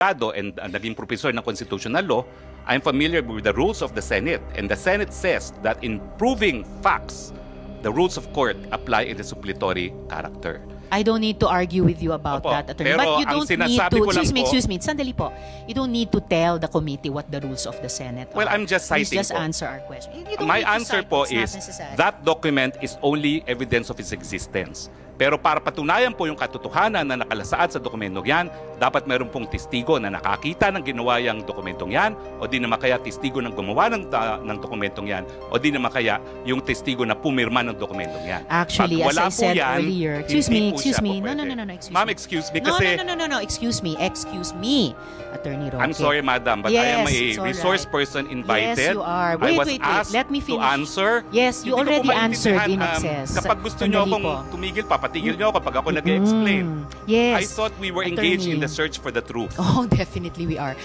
abogado and naging professor ng constitutional law, I'm familiar with the rules of the Senate. And the Senate says that in proving facts, the rules of court apply in the suppletory character. I don't need to argue with you about that, Attorney. Pero But you ang don't need sinasabi to, ko lang excuse me, sandali po. You don't need to tell the committee what the rules of the Senate are. Well, I'm just citing Please just po. answer our question. You don't My need to answer cite, po it's not is necessary. that document is only evidence of its existence. Pero para patunayan po yung katotohanan na nakalasaad sa dokumentong yan, dapat meron pong testigo na nakakita ng ginawa yung dokumentong yan, o di naman kaya testigo ng gumawa ng dokumentong yan, o di naman kaya yung testigo na pumirma ng dokumentong yan. Actually, Pag as wala I po said yan, earlier, hindi po siya po No, pwede. excuse Ma'am, me. excuse me kasi No, excuse me, Attorney Roque. I'm sorry, madam, but I am Yes, a it's all resource right. person invited. Yes, you are. I was Wait. asked Let me to finish. answer. Yes, you Hindi ko already po answered in maintindihan, excess. Kapag gusto niyo Sandali akong po. tumigil, papatigil niyo kapag ako nag-explain. Yes. I thought we were engaged in Attorney. the search for the truth. Oh, definitely we are.